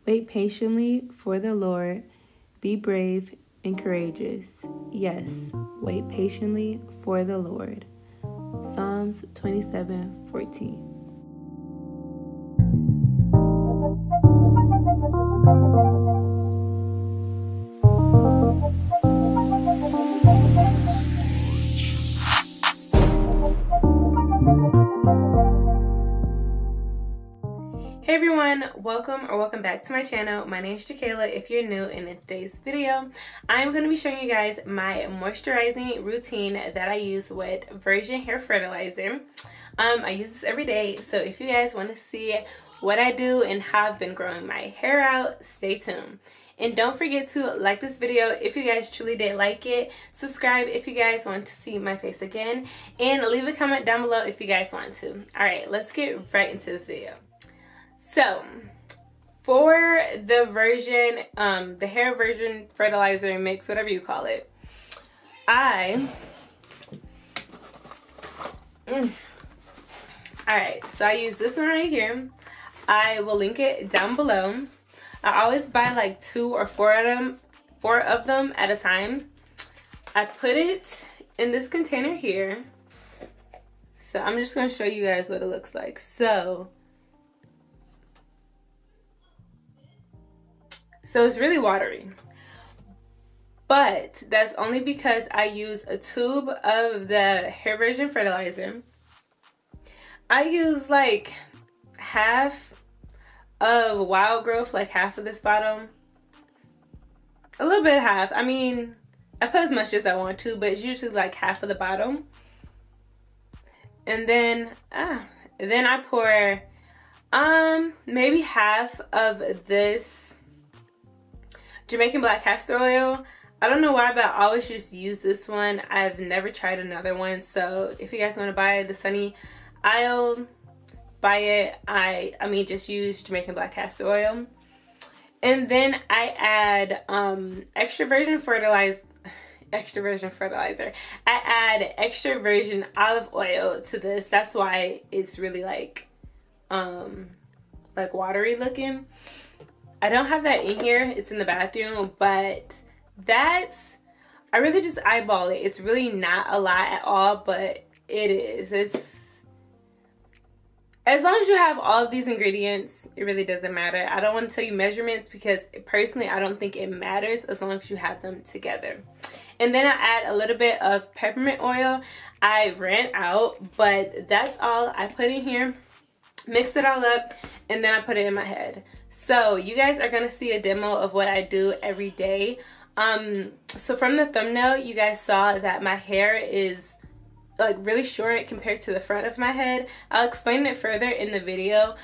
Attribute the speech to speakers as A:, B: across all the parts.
A: Wait patiently for the Lord. Be brave and courageous. Yes, wait patiently for the Lord. Psalms 27:14. Hey everyone, welcome back to my channel. My name is Jakayla. If you're new, in today's video I'm going to be showing you guys my moisturizing routine that I use with Virgin Hair Fertilizer. I use this every day, so if you guys want to see what I do and how I've been growing my hair out, stay tuned. And don't forget to like this video if you guys truly did like it, subscribe if you guys want to see my face again, and leave a comment down below if you guys want to. Alright, let's get right into this video. So, for the the hair Virgin fertilizer mix, whatever you call it, alright, so I use this one right here. I will link it down below. I always buy like 2 or 4 of them at a time. I put it in this container here. So I'm just going to show you guys what it looks like. So it's really watery, but that's only because I use a tube of the Hair Virgin fertilizer. I use like half of Wild Growth, like half of this bottle, a little bit of half. I mean, I put as much as I want to, but it's usually like half of the bottle. And then I pour maybe half of this Jamaican black castor oil. I don't know why, but I always just use this one. I've never tried another one, so if you guys want to buy the Sunny Isle, buy it. I mean, just use Jamaican black castor oil. And then I add extra virgin fertilizer. I add extra virgin olive oil to this. That's why it's really like watery looking. I don't have that in here, it's in the bathroom, but I really just eyeball it. It's really not a lot at all, but it is. It's, as long as you have all of these ingredients, it really doesn't matter. I don't want to tell you measurements because personally I don't think it matters as long as you have them together. And then I add a little bit of peppermint oil. I ran out, but that's all I put in here. Mix it all up, and then I put it in my head. So you guys are gonna see a demo of what I do every day. So from the thumbnail, you guys saw that my hair is like really short compared to the front of my head. I'll explain it further in the video,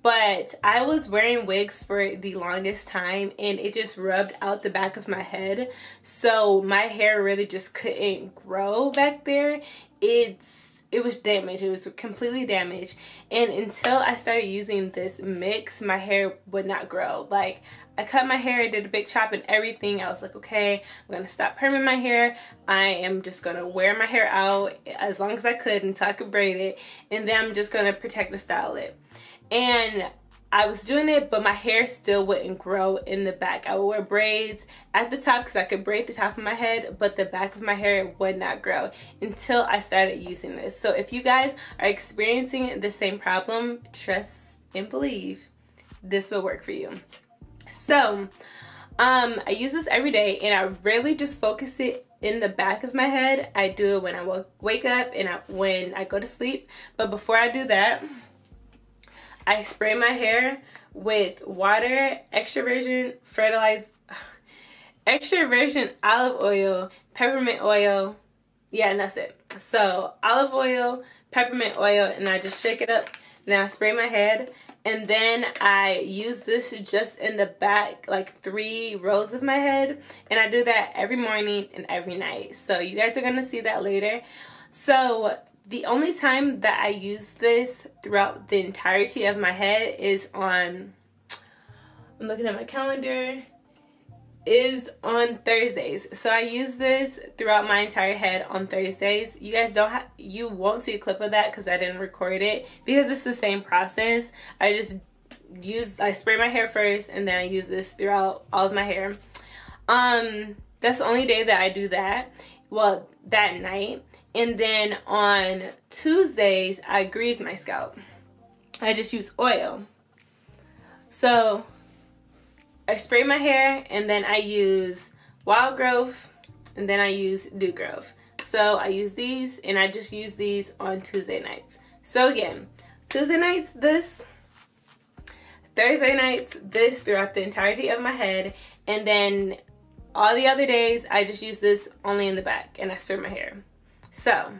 A: but I was wearing wigs for the longest time and it just rubbed out the back of my head. So my hair really just couldn't grow back there. It was damaged. It was completely damaged. And until I started using this mix, my hair would not grow. Like, I cut my hair, I did a big chop and everything. I was like, okay, I'm gonna stop perming my hair. I am just gonna wear my hair out as long as I could until I could braid it. And then I'm just gonna protect and style it. And I was doing it, but my hair still wouldn't grow in the back. I would wear braids at the top because I could braid the top of my head, but the back of my hair would not grow until I started using this. So if you guys are experiencing the same problem, trust and believe this will work for you. So I use this every day, and I rarely just focus it in the back of my head. I do it when I wake up and when I go to sleep. But before I do that, I spray my hair with water, extra virgin fertilizer, extra virgin olive oil, peppermint oil. Yeah, and that's it. So olive oil, peppermint oil, and I just shake it up. Then I spray my head, and then I use this just in the back, like 3 rows of my head, and I do that every morning and every night. So you guys are gonna see that later. So the only time that I use this throughout the entirety of my head is on, I'm looking at my calendar, is on Thursdays. So I use this throughout my entire head on Thursdays. You guys you won't see a clip of that because I didn't record it, because it's the same process. I just I spray my hair first, and then I use this throughout all of my hair. That's the only day that I do that. Well, that night. And then on Tuesdays, I grease my scalp. I just use oil. So I spray my hair, and then I use Wild Growth, and then I use Dew Growth. So I use these, and I just use these on Tuesday nights. So again, Tuesday nights, this. Thursday nights, this throughout the entirety of my head. And then all the other days, I just use this only in the back, and I spray my hair. So,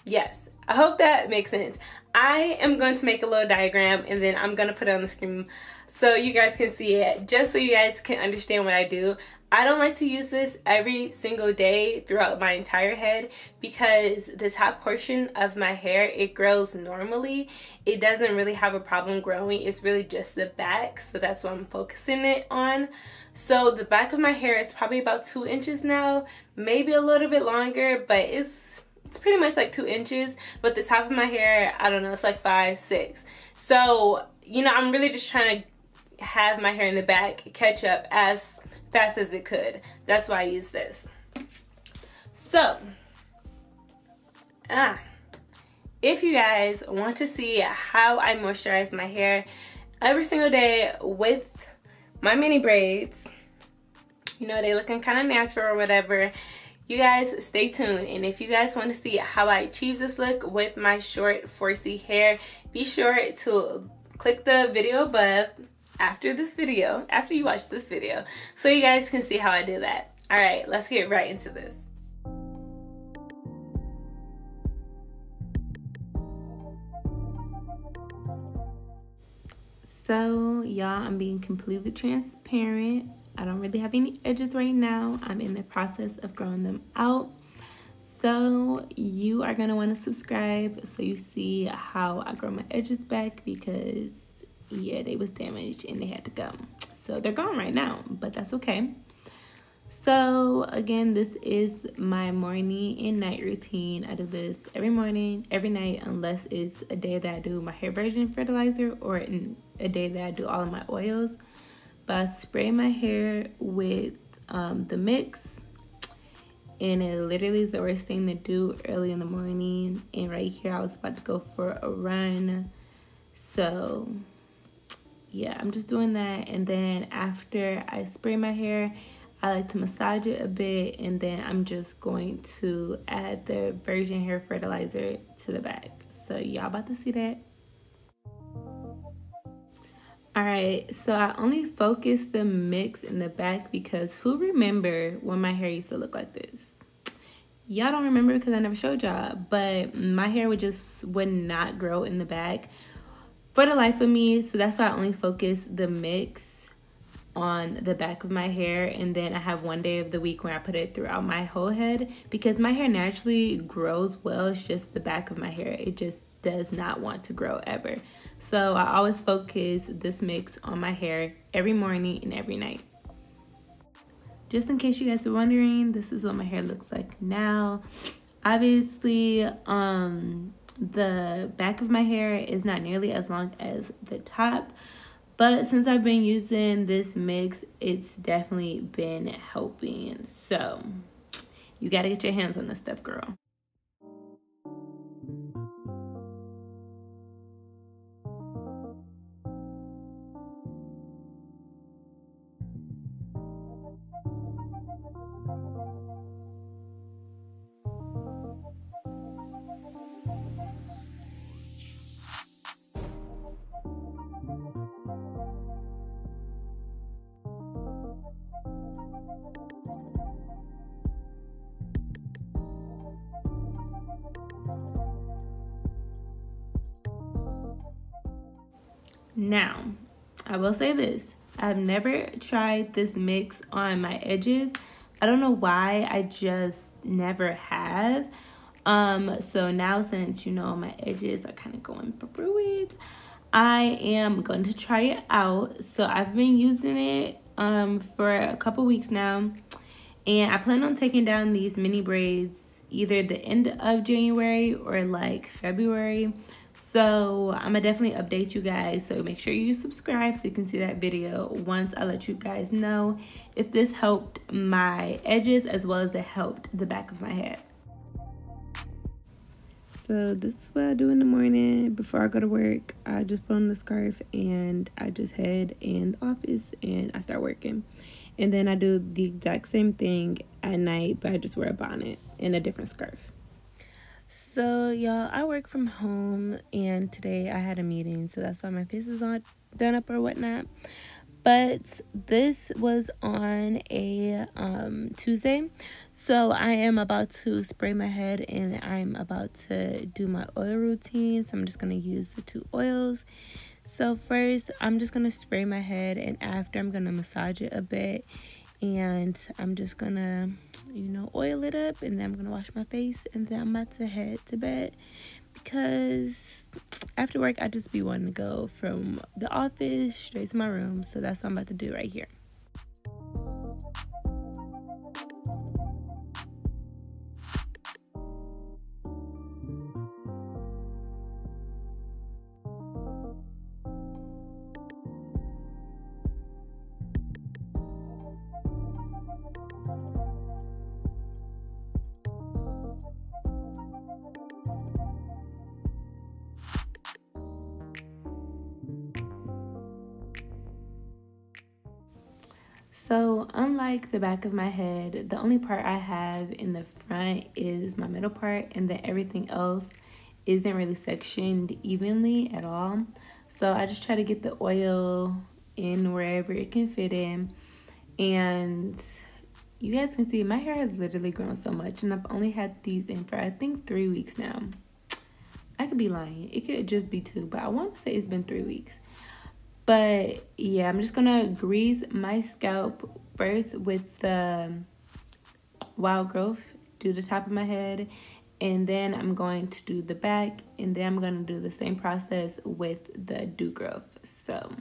A: yes, I hope that makes sense. I am going to make a little diagram, and then I'm going to put it on the screen so you guys can see it, just so you guys can understand what I do. I don't like to use this every single day throughout my entire head, because the top portion of my hair, it grows normally. It doesn't really have a problem growing. It's really just the back, so that's what I'm focusing it on. So the back of my hair is probably about 2 inches now, maybe a little bit longer, but it's pretty much like 2 inches. But the top of my hair, I don't know, it's like 5, 6. So, you know, I'm really just trying to have my hair in the back catch up as fast as it could. That's why I use this. So, if you guys want to see how I moisturize my hair every single day with my mini braids, you know, they looking kind of natural or whatever, you guys stay tuned. And if you guys want to see how I achieve this look with my short 4C hair, be sure to click the video above after this video, after you watch this video, so you guys can see how I do that. All right, let's get right into this. So y'all, I'm being completely transparent. I don't really have any edges right now. I'm in the process of growing them out. So you are gonna want to subscribe so you see how I grow my edges back, because yeah, they was damaged and they had to go. So they're gone right now, but that's okay. So again, this is my morning and night routine. I do this every morning, every night, unless it's a day that I do my hair Virgin Fertilizer or a day that I do all of my oils. But I spray my hair with the mix, and it literally is the worst thing to do early in the morning. And right here, I was about to go for a run. So yeah, I'm just doing that. And then after I spray my hair, I like to massage it a bit, and then I'm just going to add the Virgin Hair Fertilizer to the back. So y'all about to see that. Alright, so I only focus the mix in the back because who remember when my hair used to look like this? Y'all don't remember because I never showed y'all, but my hair would not grow in the back for the life of me. So that's why I only focus the mix on the back of my hair, and then I have one day of the week where I put it throughout my whole head, because my hair naturally grows well. It's just the back of my hair, it just does not want to grow ever. So I always focus this mix on my hair every morning and every night. Just in case you guys are wondering, this is what my hair looks like now. Obviously the back of my hair is not nearly as long as the top, but since I've been using this mix, it's definitely been helping. So you gotta get your hands on this stuff, girl. Now, I will say this. I've never tried this mix on my edges. I don't know why, I just never have. So now, since you know my edges are kind of going through it, I am going to try it out. So I've been using it for a couple weeks now, and I plan on taking down these mini braids either the end of January or like February. So I'm gonna definitely update you guys, so make sure you subscribe so you can see that video once I let you guys know if this helped my edges as well as it helped the back of my head. So this is what I do in the morning before I go to work. I just put on the scarf and I just head in the office and I start working. And then I do the exact same thing at night, but I just wear a bonnet and a different scarf. So y'all, I work from home and today I had a meeting, so that's why my face is not done up or whatnot. But this was on a Tuesday, so I am about to spray my head and I'm about to do my oil routine. So I'm just going to use the 2 oils. So first I'm just going to spray my head, and after I'm going to massage it a bit, and I'm just going to, you know, oil it up, and then I'm going to wash my face, and then I'm about to head to bed. Because after work I just be wanting to go from the office straight to my room, so that's what I'm about to do right here. So unlike the back of my head, the only part I have in the front is my middle part, and then everything else isn't really sectioned evenly at all. So I just try to get the oil in wherever it can fit in. And you guys can see my hair has literally grown so much, and I've only had these in for I think 3 weeks now. I could be lying, it could just be 2, but I want to say it's been 3 weeks. But yeah, I'm just gonna grease my scalp first with the wild growth, do the top of my head, and then I'm going to do the back, and then I'm gonna do the same process with the dew growth. So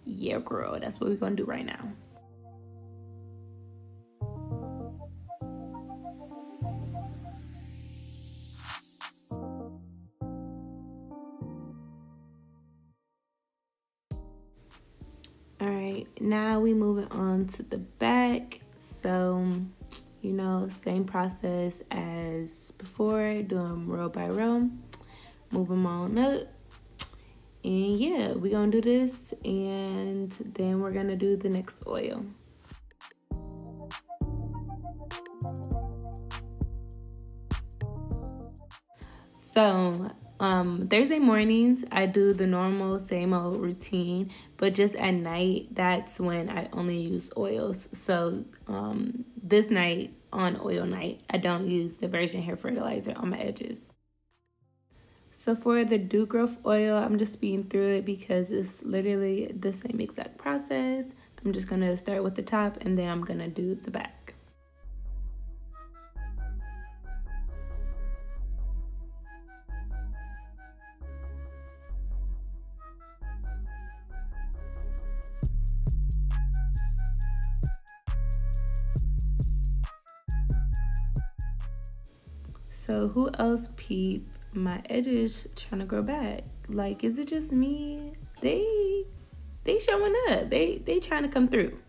A: yeah, girl, that's what we're gonna do right now. Alright, now we moving on to the back. So, you know, same process as before, doing row by row, move them on up. And yeah, we're gonna do this, and then we're gonna do the next oil. So Thursday mornings I do the normal same old routine, but just at night, that's when I only use oils. So this night, on oil night, I don't use the Virgin Hair Fertilizer on my edges. So for the dew growth oil, I'm just speeding through it because it's literally the same exact process. I'm just gonna start with the top, and then I'm gonna do the back. So who else peep my edges trying to grow back? Like, is it just me? They showing up. They trying to come through.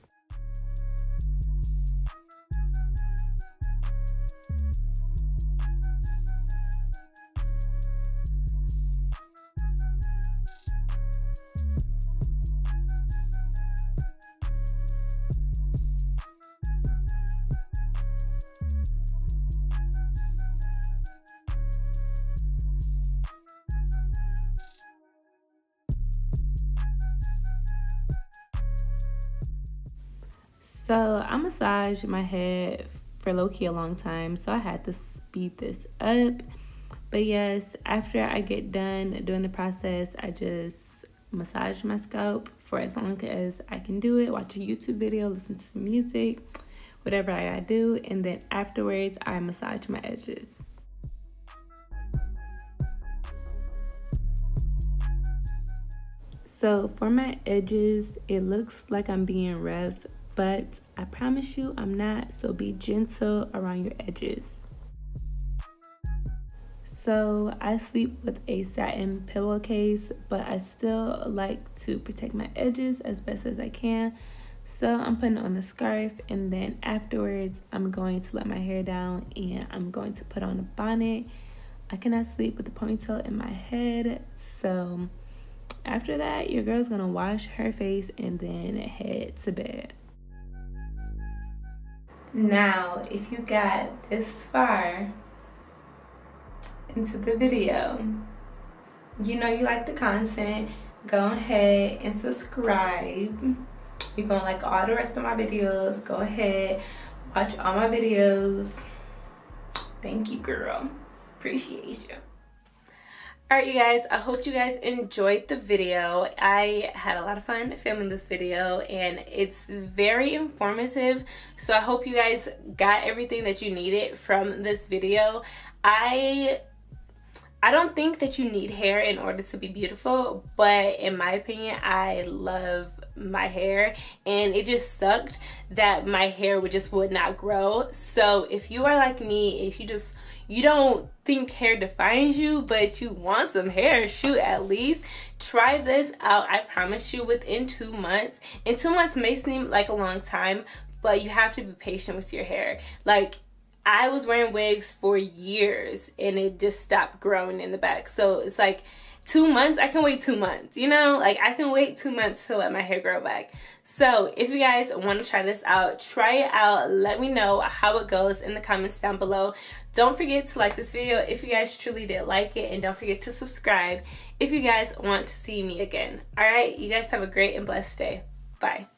A: So I massaged my head for low-key a long time, so I had to speed this up. But yes, after I get done doing the process, I just massage my scalp for as long as I can do it, watch a YouTube video, listen to some music, whatever I gotta do, and then afterwards I massage my edges. So for my edges, it looks like I'm being rough, but I promise you I'm not, so be gentle around your edges. So I sleep with a satin pillowcase, but I still like to protect my edges as best as I can. So I'm putting on the scarf, and then afterwards I'm going to let my hair down and I'm going to put on a bonnet. I cannot sleep with a ponytail in my head, so after that your girl's gonna wash her face and then head to bed. Now, if you got this far into the video, you know you like the content, go ahead and subscribe. You're gonna like all the rest of my videos. Go ahead, watch all my videos. Thank you, girl. Appreciate you. Alright, you guys, I hope you guys enjoyed the video. I had a lot of fun filming this video and it's very informative. So I hope you guys got everything that you needed from this video. I don't think that you need hair in order to be beautiful, but in my opinion, I love my hair, and it just sucked that my hair would not grow. So if you are like me, if you don't think hair defines you, but you want some hair, shoot, at least try this out. I promise you, within 2 months, and 2 months may seem like a long time, but you have to be patient with your hair. Like, I was wearing wigs for years and it just stopped growing in the back. So it's like 2 months, I can wait 2 months, you know? Like, I can wait 2 months to let my hair grow back. So if you guys want to try this out, try it out. Let me know how it goes in the comments down below. Don't forget to like this video if you guys truly did like it, and don't forget to subscribe if you guys want to see me again. All right, you guys have a great and blessed day. Bye.